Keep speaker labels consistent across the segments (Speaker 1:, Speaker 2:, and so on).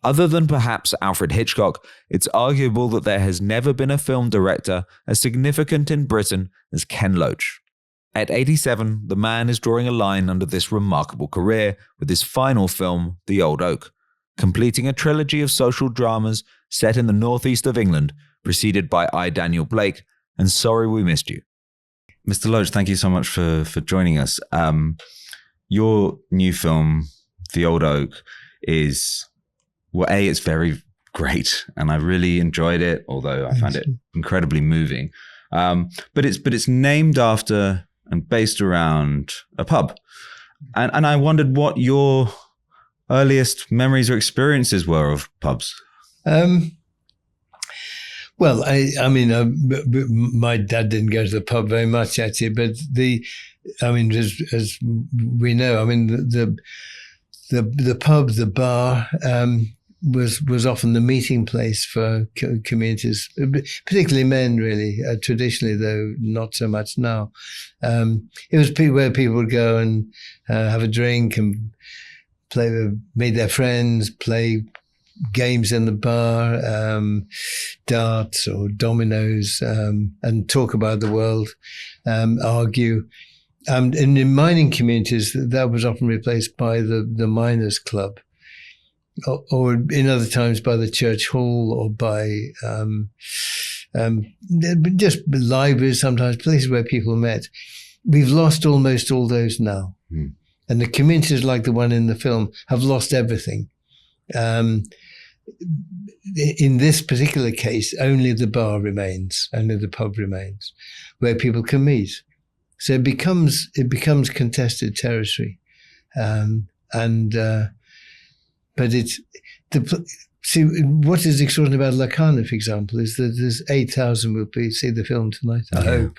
Speaker 1: Other than perhaps Alfred Hitchcock, it's arguable that there has never been a film director as significant in Britain as Ken Loach. At 87, the man is drawing a line under this remarkable career with his final film, The Old Oak, completing a trilogy of social dramas set in the northeast of England, preceded by I, Daniel Blake, and Sorry We Missed You.
Speaker 2: Mr. Loach, thank you so much for joining us. Your new film, The Old Oak, is, well, it's very great, and I really enjoyed it, although I found it incredibly moving. But it's named after and based around a pub. And I wondered what your earliest memories or experiences were of pubs.
Speaker 3: Well, I mean, my dad didn't go to the pub very much actually, but as we know, I mean, the pub, the bar, was often the meeting place for communities, particularly men, really. Traditionally, though, not so much now. It was where people would go and have a drink and meet their friends, play games in the bar, darts or dominoes, and talk about the world, argue. And in mining communities, that was often replaced by the miners' club, or in other times by the church hall, or by just libraries, sometimes places where people met. We've lost almost all those now. Mm. And the communities like the one in the film have lost everything. In this particular case, only the bar remains, only the pub remains, where people can meet. So it becomes contested territory, but it's see what is extraordinary about Locarno, for example, is that there's 8,000 will see the film tonight. I hope,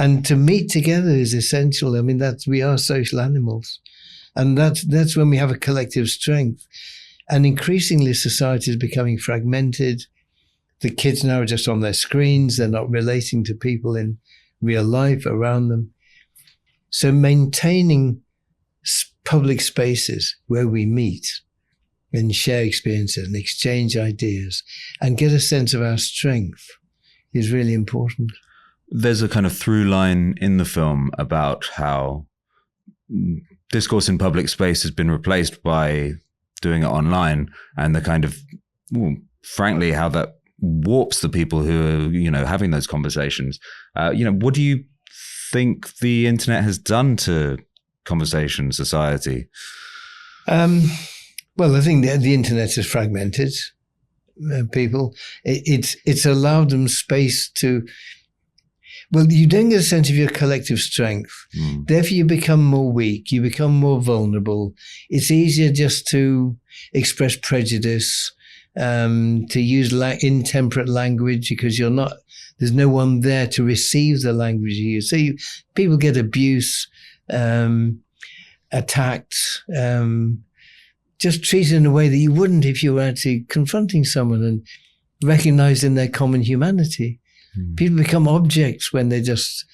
Speaker 3: and to meet together is essential. I mean, we are social animals, and that's when we have a collective strength. And increasingly, society is becoming fragmented. The kids now are just on their screens. They're not relating to people in real life around them. So maintaining public spaces where we meet and share experiences and exchange ideas and get a sense of our strength is really important.
Speaker 2: There's a kind of through line in the film about how discourse in public space has been replaced by doing it online, and the kind of, frankly, how that warps the people who are, having those conversations. What do you think the internet has done to conversation society?
Speaker 3: Well, I think the internet has fragmented people. It's allowed them space to. Well, you don't get a sense of your collective strength. Mm. Therefore, you become more weak. You become more vulnerable. It's easier just to express prejudice, to use intemperate language because there's no one there to receive the language you use. So people get abuse, attacked, just treated in a way that you wouldn't if you were actually confronting someone and recognizing their common humanity. People become objects when they're just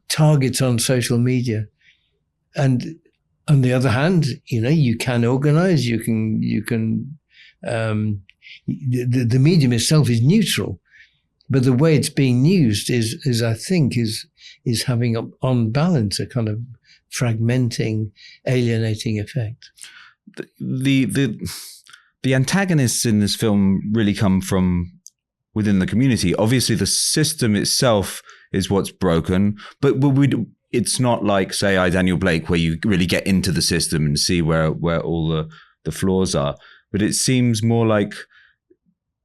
Speaker 3: targets on social media. And on the other hand, you can organize, the medium itself is neutral, but the way it's being used is I think having on balance a kind of fragmenting, alienating effect.
Speaker 2: The antagonists in this film really come from within the community. Obviously, the system itself is what's broken, but it's not like, say, I, Daniel Blake, where you really get into the system and see where all the flaws are. But it seems more like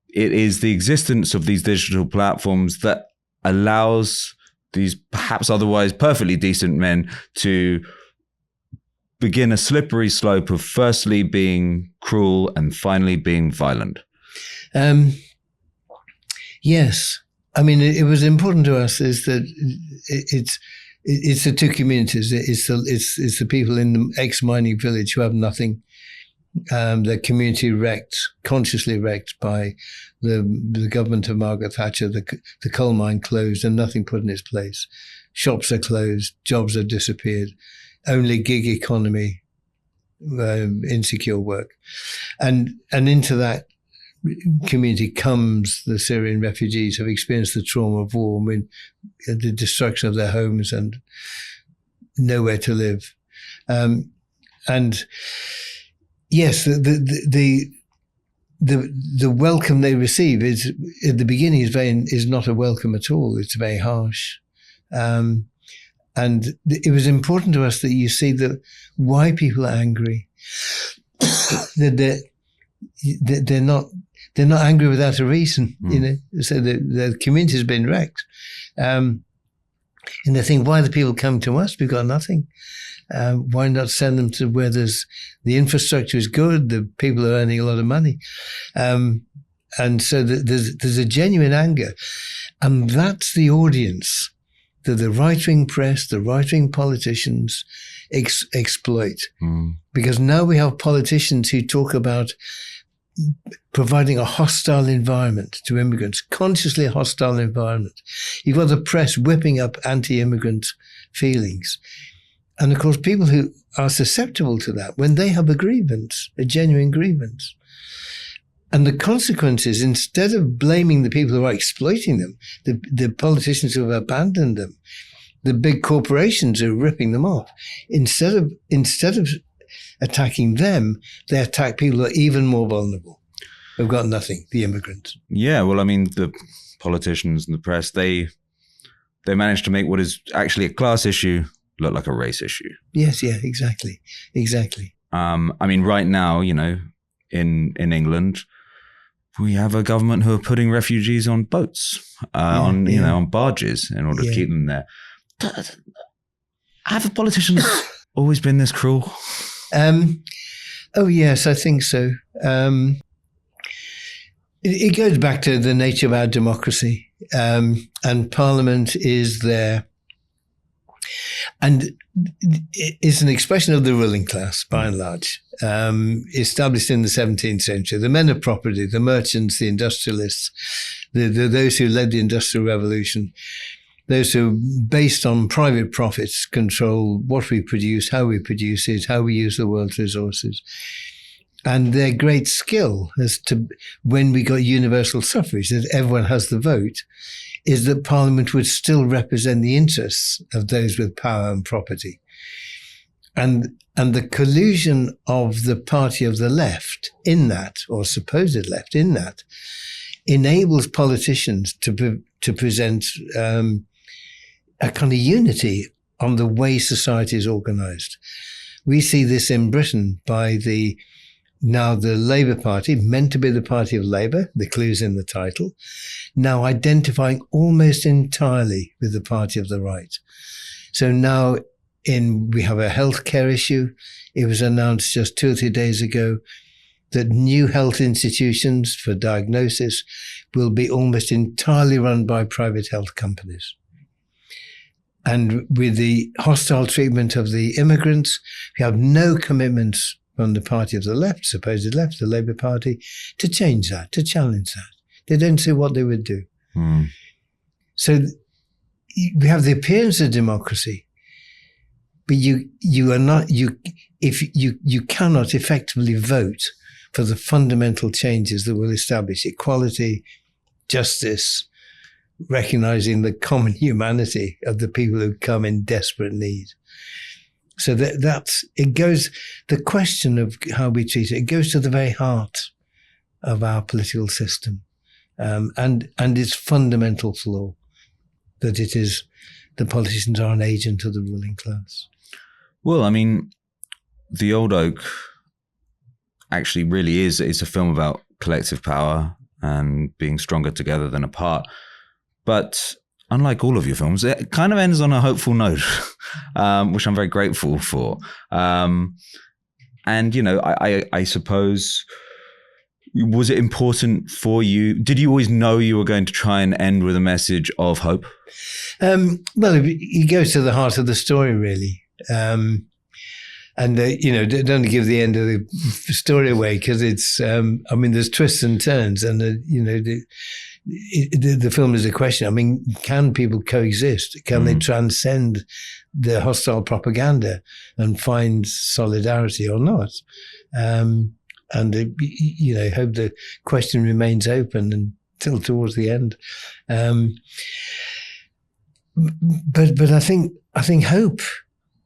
Speaker 2: it is the existence of these digital platforms that allows these perhaps otherwise perfectly decent men to begin a slippery slope of firstly being cruel and finally being violent.
Speaker 3: Yes. I mean, it was important to us is that it's the two communities. It's the people in the ex-mining village who have nothing. Their community wrecked, consciously wrecked by the government of Margaret Thatcher. The coal mine closed and nothing put in its place. Shops are closed. Jobs have disappeared. Only gig economy insecure work. And into that community comes the Syrian refugees who have experienced the trauma of war, the destruction of their homes and nowhere to live. And yes, the welcome they receive is at the beginning is not a welcome at all. It's very harsh. And it was important to us that you see that why people are angry. that they're not angry without a reason, So the community has been wrecked, and they think, why do people come to us? We've got nothing. Why not send them to where the infrastructure is good, the people are earning a lot of money, and so there's a genuine anger, and that's the audience that the right-wing press, the right-wing politicians exploit, because now we have politicians who talk about providing a hostile environment to immigrants, consciously a hostile environment. You've got the press whipping up anti-immigrant feelings. And of course, people who are susceptible to that, when they have a grievance, a genuine grievance, and the consequences, instead of blaming the people who are exploiting them, the politicians who have abandoned them, the big corporations who are ripping them off, instead of attacking them, they attack people who are even more vulnerable, who've got nothing, the immigrants.
Speaker 2: Yeah, well, I mean, the politicians and the press, they managed to make what is actually a class issue look like a race issue.
Speaker 3: Yes, yeah, exactly.
Speaker 2: I mean, right now, in England, we have a government who are putting refugees on boats, on barges in order to keep them there. Have the politicians always been this cruel?
Speaker 3: Oh, yes, I think so. It goes back to the nature of our democracy, and Parliament is there. And it's an expression of the ruling class, by and large, established in the 17th century. The men of property, the merchants, the industrialists, those who led the Industrial Revolution, those who, based on private profits, control what we produce, how we produce it, how we use the world's resources. And their great skill as to when we got universal suffrage, that everyone has the vote, is that Parliament would still represent the interests of those with power and property. And the collusion of the party of the left in that, or supposed left in that, enables politicians to present a kind of unity on the way society is organized. We see this in Britain by now the Labour Party, meant to be the party of Labour, the clue's in the title, now identifying almost entirely with the party of the right. So now we have a healthcare issue. It was announced just 2 or 3 days ago that new health institutions for diagnosis will be almost entirely run by private health companies. And with the hostile treatment of the immigrants, we have no commitments from the party of the left, supposed left, the Labour Party, to change that, to challenge that. They don't see what they would do. So we have the appearance of democracy, but you cannot effectively vote for the fundamental changes that will establish equality, justice, recognizing the common humanity of the people who come in desperate need. So it goes, the question of how we treat it goes to the very heart of our political system, and its fundamental flaw, that it is the politicians are an agent of the ruling class.
Speaker 2: Well, I mean, The Old Oak actually really is a film about collective power and being stronger together than apart. But unlike all of your films, it kind of ends on a hopeful note, which I'm very grateful for. And, I suppose, was it important for you? Did you always know you were going to try and end with a message of hope?
Speaker 3: Well, it goes to the heart of the story, really. Don't give the end of the story away, because it's, there's twists and turns, and, the film is a question. I mean, can people coexist? Can they transcend the hostile propaganda and find solidarity or not? And I hope the question remains open until towards the end. But I think hope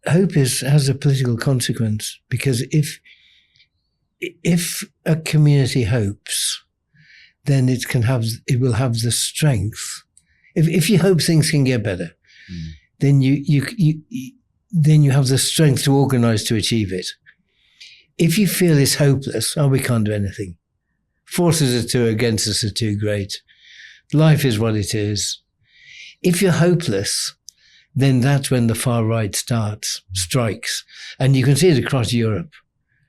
Speaker 3: has a political consequence, because if a community hopes, then it will have the strength. If you hope things can get better, then you have the strength to organize to achieve it. If you feel it's hopeless, we can't do anything. Forces against us are too great. Life is what it is. If you're hopeless, then that's when the far right strikes. And you can see it across Europe.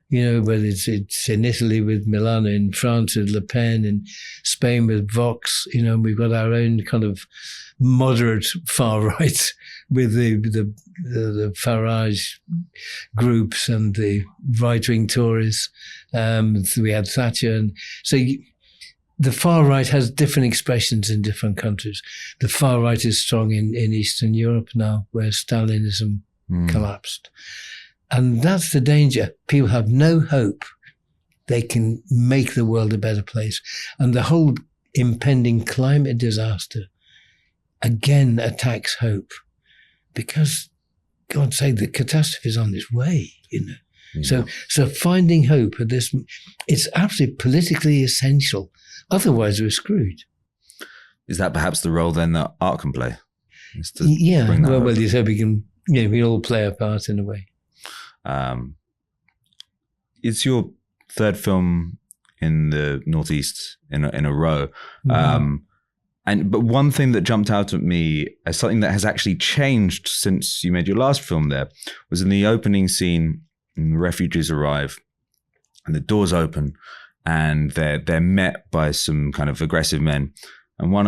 Speaker 3: Whether it's in Italy with Milano, in France with Le Pen, in Spain with Vox. We've got our own kind of moderate far right with the Farage groups and the right-wing Tories. We had Thatcher. And so the far right has different expressions in different countries. The far right is strong in Eastern Europe now, where Stalinism collapsed. And that's the danger. People have no hope they can make the world a better place. And the whole impending climate disaster again attacks hope, because, God's sake, the catastrophe is on its way, Yeah. So finding hope at this, it's absolutely politically essential. Otherwise, we're screwed.
Speaker 2: Is that perhaps the role then that art can play?
Speaker 3: Yeah. Well, you said we can. We all play a part in a way.
Speaker 2: It's your third film in the Northeast in a row. But one thing that jumped out at me as something that has actually changed since you made your last film there was in the opening scene. The refugees arrive and the doors open and they're met by some kind of aggressive men, and one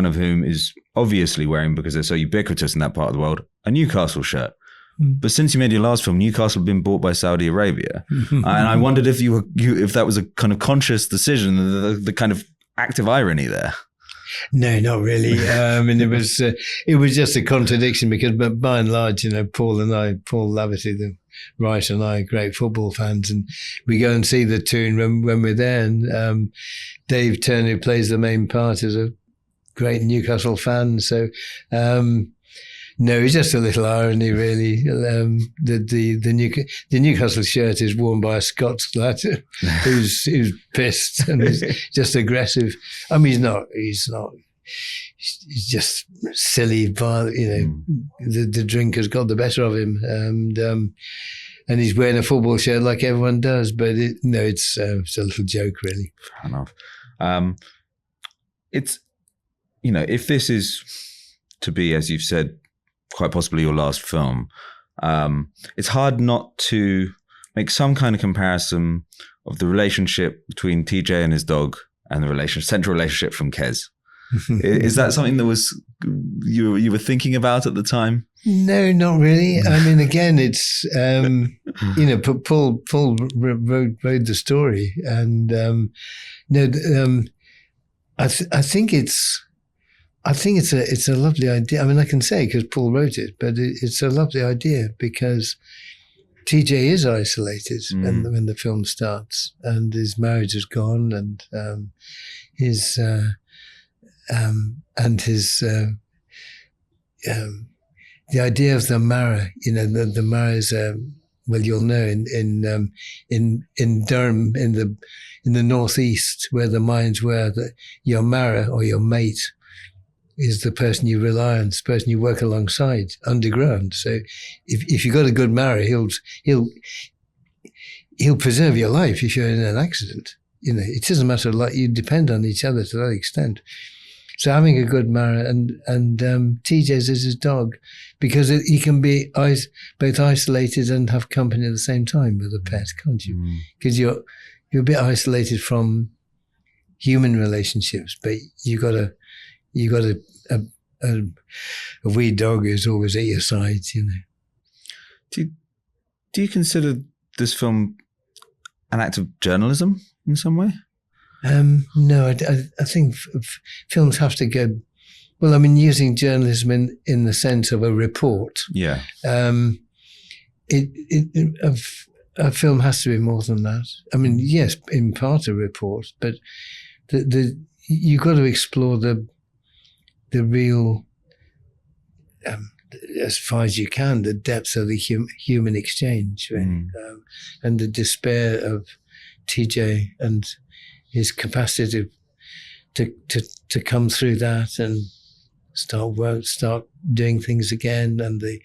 Speaker 2: of whom is obviously wearing, because they're so ubiquitous in that part of the world, a Newcastle shirt. But since you made your last film, Newcastle had been bought by Saudi Arabia, and I wondered if if that was a kind of conscious decision, the kind of active irony there.
Speaker 3: No, not really. It was just a contradiction, because, but by and large, Paul Laverty, the writer, and I are great football fans, and we go and see the Toon when we're there. And Dave Turner, who plays the main part, is a great Newcastle fan. So. No, it's just a little irony, really. The Newcastle shirt is worn by a Scots lad who's pissed and is just aggressive. I mean, he's not. He's just silly, violent. The drink has got the better of him, and he's wearing a football shirt like everyone does. But it's a little joke, really.
Speaker 2: Fair enough. It's if this is to be, as you've said, quite possibly your last film, it's hard not to make some kind of comparison of the relationship between TJ and his dog and the central relationship from Kez. Is that something that was you were thinking about at the time?
Speaker 3: No, not really. I mean, again, it's Paul wrote the story, and I think it's a lovely idea. I mean, I can say because Paul wrote it, but it's a lovely idea because TJ is isolated when the film starts, and his marriage is gone, and the idea of the Mara, the Mara is well, you'll know in Durham in the northeast where the mines were, that your Mara or your mate is the person you rely on, the person you work alongside underground. So if you've got a good Mara, he'll preserve your life if you're in an accident. It doesn't matter, like, you depend on each other to that extent. So having a good Mara, and TJ's is his dog, because he can be both isolated and have company at the same time with a pet, can't you? Because you're a bit isolated from human relationships, but you got a wee dog who's always at your side,
Speaker 2: Do you consider this film an act of journalism in some way?
Speaker 3: No, I think films have to go. Well, I mean, using journalism in the sense of a report.
Speaker 2: Yeah.
Speaker 3: A film has to be more than that. I mean, yes, in part a report, but you've got to explore the real, as far as you can, the depths of the human exchange, really, and the despair of TJ and his capacity to come through that and start doing things again, and the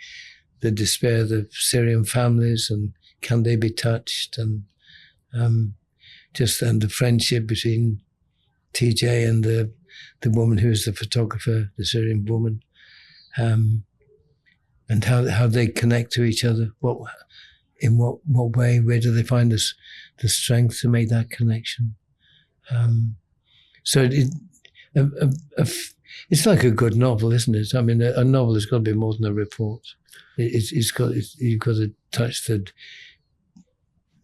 Speaker 3: despair of the Syrian families, and can they be touched, and the friendship between TJ and the woman who is the photographer, the Syrian woman, and how they connect to each other. In what way? Where do they find the strength to make that connection? So it's like a good novel, isn't it? I mean, a novel has got to be more than a report. You've got to touch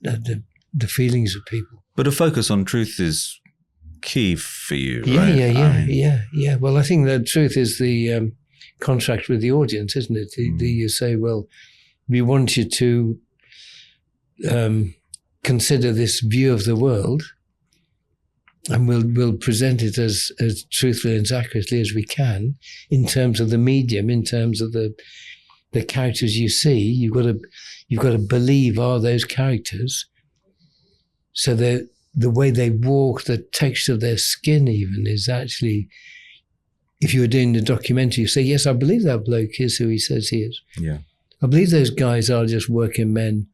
Speaker 3: the feelings of people.
Speaker 2: But a focus on truth is key for you, right?
Speaker 3: Yeah. Well, I think the truth is the contract with the audience, isn't it? You say, well, we want you to consider this view of the world, and we'll present it as truthfully and as accurately as we can in terms of the medium, in terms of the characters you see. You've got to believe are those characters. So the way they walk, the texture of their skin even is actually, if you were doing the documentary, you say, yes, I believe that bloke is who he says he is.
Speaker 2: Yeah. I
Speaker 3: believe those guys are just working men,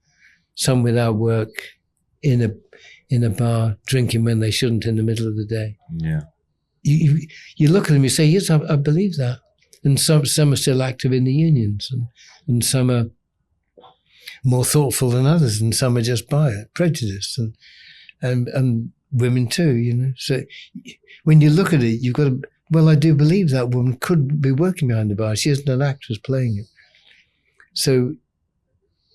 Speaker 3: some without work, in a bar, drinking when they shouldn't in the middle of the day.
Speaker 2: Yeah.
Speaker 3: You look at them, you say, yes, I believe that. And some are still active in the unions, and some are more thoughtful than others, and some are just prejudiced, and women too, So when you look at it, you've got to, well, I do believe that woman could be working behind the bar. She isn't an actress playing it. So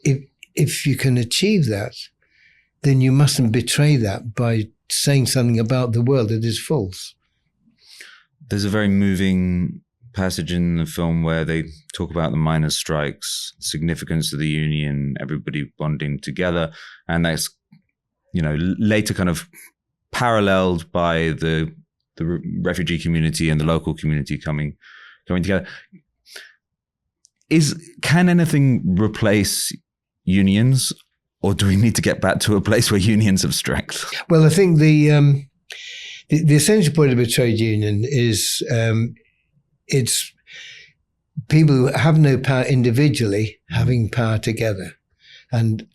Speaker 3: if you can achieve that, then you mustn't betray that by saying something about the world that is false.
Speaker 2: There's a very moving passage in the film where they talk about the miners' strikes, significance of the union, everybody bonding together, and that's later kind of paralleled by the refugee community and the local community coming together. Can anything replace unions, or do we need to get back to a place where unions have strength?
Speaker 3: Well, I think the essential point of a trade union is it's people who have no power individually having power together. And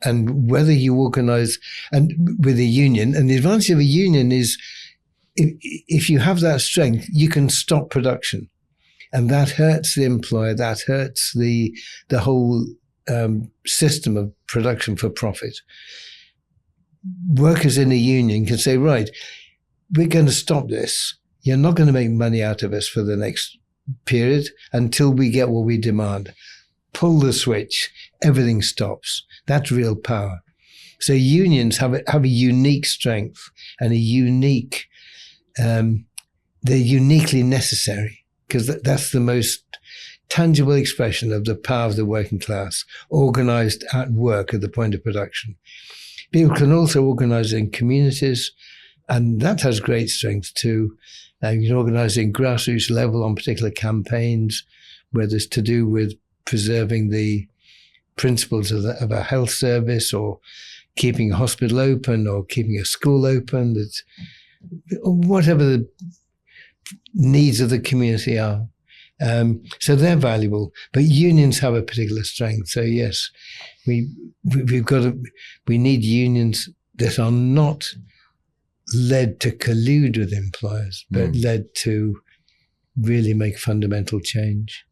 Speaker 3: whether you organize and with a union, and the advantage of a union is if you have that strength, you can stop production. And that hurts the employer, that hurts the whole system of production for profit. Workers in a union can say, right, we're going to stop this. You're not going to make money out of us for the next period until we get what we demand. Pull the switch, everything stops. That's real power. So unions have a unique strength and they're uniquely necessary, because that's the most tangible expression of the power of the working class, organized at work at the point of production. People can also organize in communities, and that has great strength too. You can organize in grassroots level on particular campaigns, whether it's to do with preserving the principles of a health service, or keeping a hospital open, or keeping a school open, whatever the needs of the community are. So they're valuable, but unions have a particular strength. So yes, we need unions that are not led to collude with employers, but led to really make fundamental change.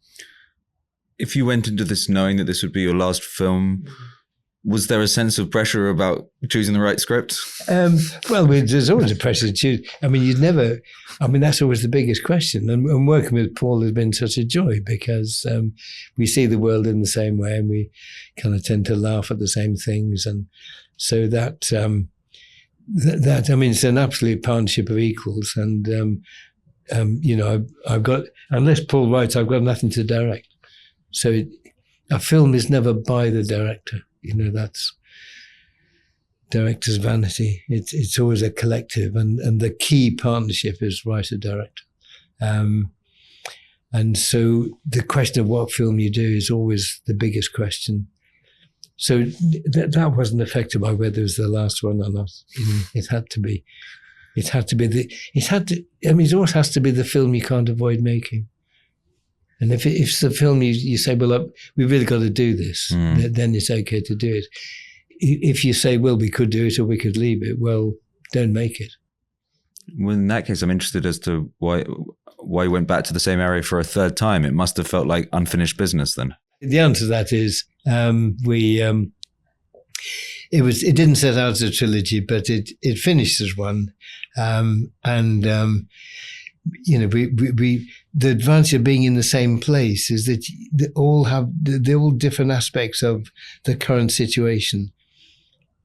Speaker 2: If you went into this knowing that this would be your last film, was there a sense of pressure about choosing the right script?
Speaker 3: Well, there's always a pressure to choose. That's always the biggest question. And working with Paul has been such a joy, because we see the world in the same way, and we kind of tend to laugh at the same things. And so that that I mean, it's an absolute partnership of equals, and you know, I've got, unless Paul writes, I've got nothing to direct. So a film is never by the director. You know, that's director's vanity. It's always a collective, and the key partnership is writer-director. And so the question of what film you do is always the biggest question. So that wasn't affected by whether it was the last one or not. It had to be. It always has to be the film you can't avoid making. And if it's the film you say, well, look, we've really got to do this, then it's okay to do it. If you say, well, we could do it or we could leave it, well, don't make it.
Speaker 2: Well, in that case, I'm interested as to why you went back to the same area for a third time. It must have felt like unfinished business then.
Speaker 3: The answer to that is it didn't set out as a trilogy, but it finished as one. You know, the advantage of being in the same place is that they're all different aspects of the current situation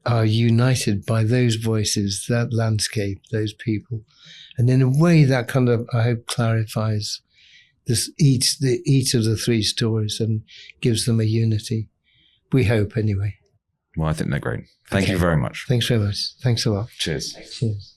Speaker 3: are united by those voices, that landscape, those people. And in a way that kind of, I hope, clarifies each of the three stories and gives them a unity. We hope, anyway.
Speaker 2: Well, I think they're great. Thank you very much.
Speaker 3: Thanks very much. Thanks a lot.
Speaker 2: Cheers.
Speaker 3: Cheers.